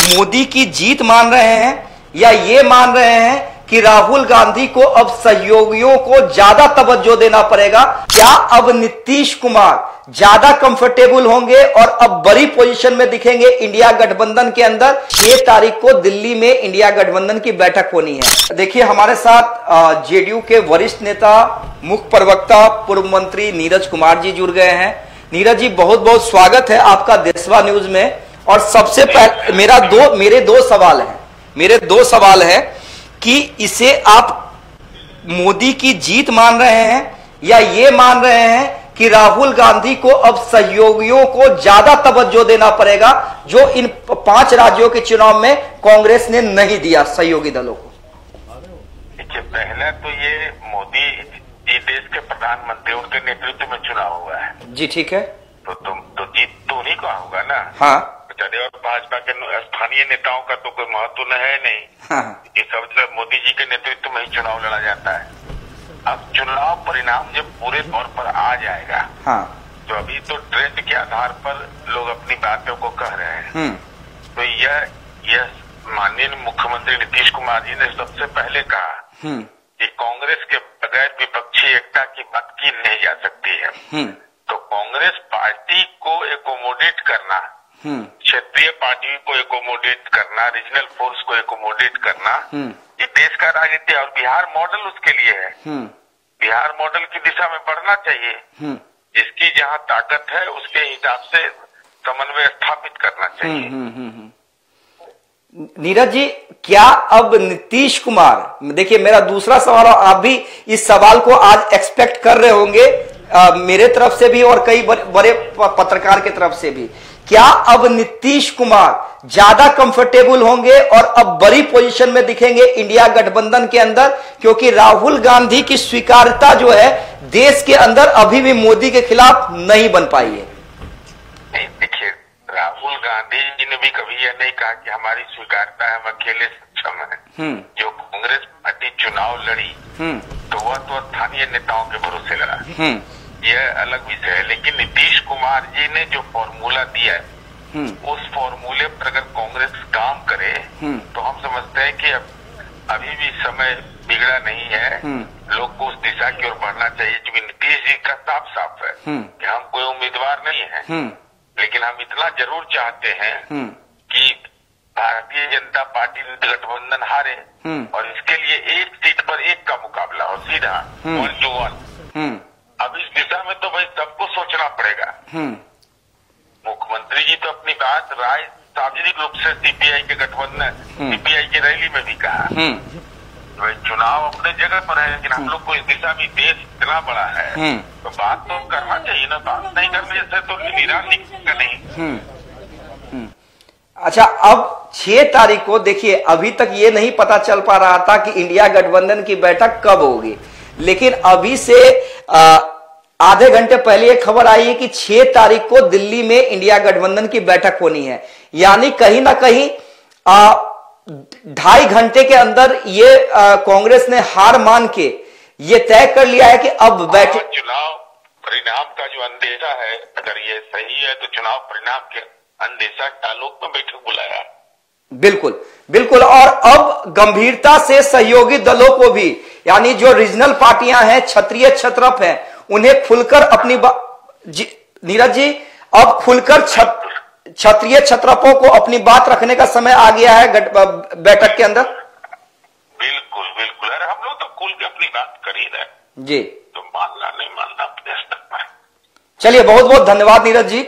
मोदी की जीत मान रहे हैं या ये मान रहे हैं कि राहुल गांधी को अब सहयोगियों को ज्यादा तवज्जो देना पड़ेगा? क्या अब नीतीश कुमार ज्यादा कंफर्टेबल होंगे और अब बड़ी पोजीशन में दिखेंगे इंडिया गठबंधन के अंदर? 6 तारीख को दिल्ली में इंडिया गठबंधन की बैठक होनी है। देखिए, हमारे साथ जेडीयू के वरिष्ठ नेता, मुख्य प्रवक्ता, पूर्व मंत्री नीरज कुमार जी जुड़ गए हैं। नीरज जी, बहुत बहुत स्वागत है आपका देशवा न्यूज में। और सबसे पहले मेरे दो सवाल हैं कि इसे आप मोदी की जीत मान रहे हैं या ये मान रहे हैं कि राहुल गांधी को अब सहयोगियों को ज्यादा तवज्जो देना पड़ेगा, जो इन 5 राज्यों के चुनाव में कांग्रेस ने नहीं दिया सहयोगी दलों को? देखिए, पहले तो ये मोदी जी देश के प्रधानमंत्री, उनके नेतृत्व में चुनाव हुआ है। जी ठीक है। तो जीत तो उन्हीं का होगा ना। हाँ। और भाजपा के स्थानीय नेताओं का तो कोई महत्व है नहीं। हाँ। ये सब मोदी जी के नेतृत्व में ही चुनाव लड़ा जाता है। अब चुनाव परिणाम जब पूरे तौर पर आ जाएगा, हाँ, तो अभी तो ट्रेंड के आधार पर लोग अपनी बातों को कह रहे हैं। तो यह माननीय मुख्यमंत्री नीतीश कुमार जी ने सबसे पहले कहा कि कांग्रेस के बगैर विपक्षी एकता की बात की नहीं जा सकती है। तो कांग्रेस पार्टी को एकोमोडेट करना, क्षेत्रीय पार्टी को एकोमोडेट करना, रीजनल फोर्स को एकोमोडेट करना, ये देश का राजनीति और बिहार मॉडल उसके लिए है। बिहार मॉडल की दिशा में बढ़ना चाहिए। जिसकी जहां ताकत है उसके हिसाब से समन्वय स्थापित करना चाहिए। नीरज जी, क्या अब नीतीश कुमार, देखिए मेरा दूसरा सवाल, और आप भी इस सवाल को आज एक्सपेक्ट कर रहे होंगे, मेरे तरफ से भी और कई बड़े पत्रकार के तरफ से भी, क्या अब नीतीश कुमार ज्यादा कंफर्टेबल होंगे और अब बड़ी पोजीशन में दिखेंगे इंडिया गठबंधन के अंदर? क्योंकि राहुल गांधी की स्वीकार्यता जो है देश के अंदर अभी भी मोदी के खिलाफ नहीं बन पाई है। नहीं, देखिए, राहुल गांधी जी ने भी कभी यह नहीं कहा कि हमारी स्वीकार्यता है, हम अकेले सक्षम है। जो कांग्रेस पार्टी चुनाव लड़ी तो वह तो स्थानीय नेताओं के भरोसे लड़ा, यह अलग विषय है। लेकिन नीतीश कुमार जी ने जो फॉर्मूला दिया है, उस फॉर्मूले पर अगर कांग्रेस काम करे तो हम समझते हैं कि अभी भी समय बिगड़ा नहीं है। लोग को उस दिशा की ओर बढ़ना चाहिए। क्योंकि नीतीश जी का साफ साफ है कि हम कोई उम्मीदवार नहीं है, लेकिन हम इतना जरूर चाहते हैं कि भारतीय जनता पार्टी गठबंधन हारे, और इसके लिए एक सीट पर एक का मुकाबला हो, सीधा 1 to 1। अब इस दिशा में तो भाई सबको सोचना पड़ेगा। मुख्यमंत्री जी तो अपनी बात राय सार्वजनिक रूप से सीपीआई के गठबंधन, सीपीआई की रैली में भी कहा। भाई चुनाव अपने जगह पर है, लेकिन हम लोग को इस दिशा में, देश इतना बड़ा है तो बात तो करना चाहिए ना। बात नहीं करने से तो निराश निकलेगा नहीं। अच्छा, अब 6 तारीख को देखिए, अभी तक ये नहीं पता चल पा रहा था कि इंडिया गठबंधन की बैठक कब होगी, लेकिन अभी से आधे घंटे पहले एक खबर आई है कि 6 तारीख को दिल्ली में इंडिया गठबंधन की बैठक होनी है। यानी कहीं ना कहीं 2.5 घंटे के अंदर ये कांग्रेस ने हार मान के ये तय कर लिया है कि अब बैठक, चुनाव परिणाम का जो अंदेशा है, अगर ये सही है तो चुनाव परिणाम के अंदेशा के आलोक में बैठक बुलाया। बिल्कुल बिल्कुल। और अब गंभीरता से सहयोगी दलों को भी, यानी जो रीजनल पार्टियां हैं, क्षत्रिय क्षत्रप हैं, उन्हें खुलकर अपनी नीरज जी, अब खुलकर क्षत्रिय क्षत्रपों को अपनी बात रखने का समय आ गया है बैठक के अंदर। बिल्कुल बिल्कुल। अरे हम लोग तो खुल के अपनी बात कर ही रहे जी, तो मानना नहीं मानना अपने स्तर पर। चलिए, बहुत बहुत धन्यवाद नीरज जी।